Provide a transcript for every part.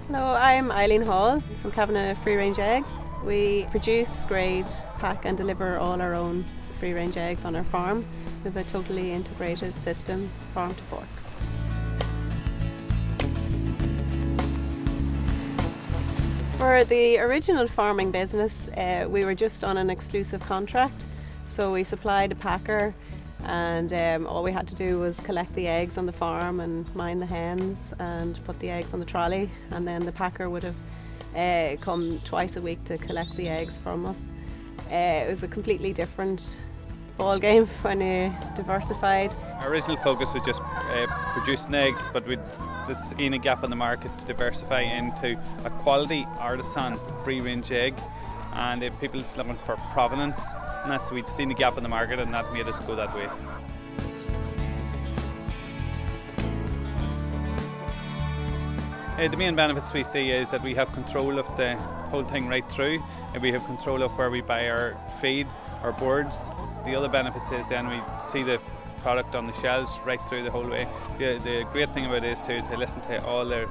Hello, I'm Eileen Hall from Cavanagh Free Range Eggs. We produce, grade, pack and deliver all our own free range eggs on our farm with a totally integrated system, farm to fork. For the original farming business, we were just on an exclusive contract, so we supplied a packer and all we had to do was collect the eggs on the farm and mind the hens and put the eggs on the trolley, and then the packer would have come twice a week to collect the eggs from us. It was a completely different ball game when diversified. Our original focus was just producing eggs, but we'd just seen a gap in the market to diversify into a quality artisan free range egg, and if people are looking for provenance, and that's, we'd seen a gap in the market and that made us go that way. The main benefits we see is that we have control of the whole thing right through, and we have control of where we buy our feed, our boards. The other benefits is then we see the product on the shelves right through the whole way. The great thing about it is to listen to all the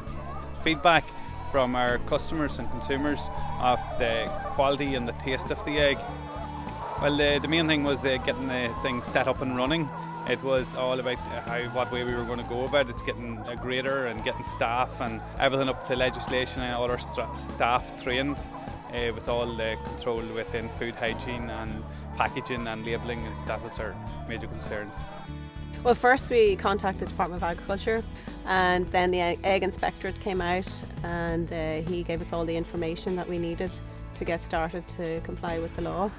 feedback from our customers and consumers of the quality and the taste of the egg. Well, the main thing was getting the thing set up and running. It was all about what way we were going to go about it, getting a grader and getting staff and everything up to legislation, and all our staff trained with all the control within food hygiene and packaging and labelling. That was our major concerns. Well, first we contacted Department of Agriculture, and then the Egg Inspectorate came out and he gave us all the information that we needed to get started to comply with the law.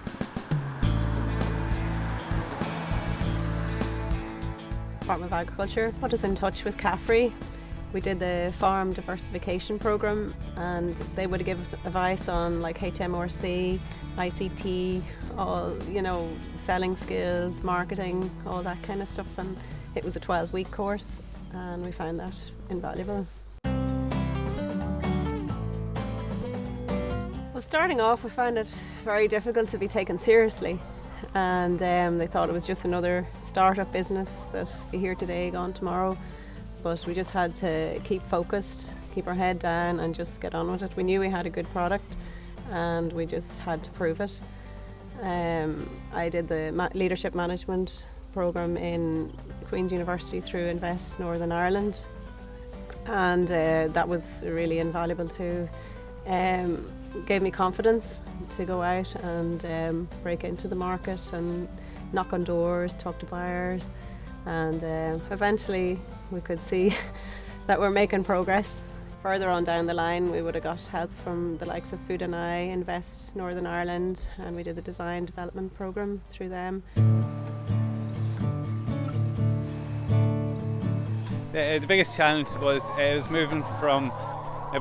Department of Agriculture put us in touch with CAFRE. We did the farm diversification program, and they would give us advice on like HMRC, ICT, all, selling skills, marketing, all that kind of stuff. And it was a 12-week course, and we found that invaluable. Well, starting off, we found it very difficult to be taken seriously. And they thought it was just another startup business that be here today, gone tomorrow. But we just had to keep focused, keep our head down and just get on with it. We knew we had a good product and we just had to prove it. I did the leadership management programme in Queen's University through Invest Northern Ireland, and that was really invaluable too. Gave me confidence to go out and break into the market and knock on doors, talk to buyers, and eventually we could see that we're making progress. Further on down the line, we would have got help from the likes of Food and I, Invest Northern Ireland, and we did the design development programme through them. The biggest challenge was it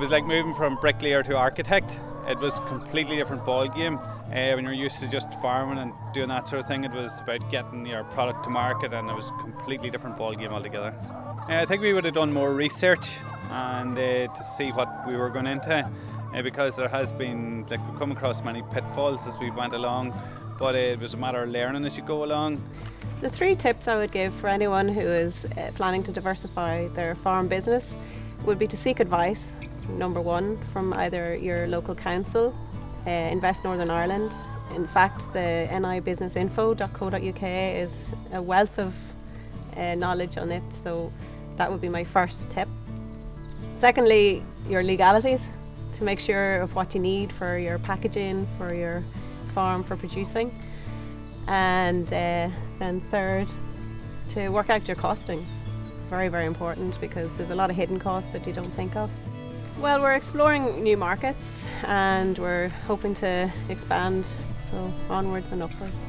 was like moving from bricklayer to architect. It was a completely different ball game. When you're used to just farming and doing that sort of thing, it was about getting your product to market, and it was a completely different ball game altogether. I think we would have done more research and to see what we were going into, because there has been, we've come across many pitfalls as we went along, but it was a matter of learning as you go along. The 3 tips I would give for anyone who is planning to diversify their farm business would be to seek advice, number 1, from either your local council, Invest Northern Ireland. In fact, the nibusinessinfo.co.uk is a wealth of knowledge on it, so that would be my first tip. Secondly, your legalities, to make sure of what you need for your packaging, for your farm, for producing. And then third, to work out your costings. Very, very important, because there's a lot of hidden costs that you don't think of. Well, we're exploring new markets and we're hoping to expand, so onwards and upwards.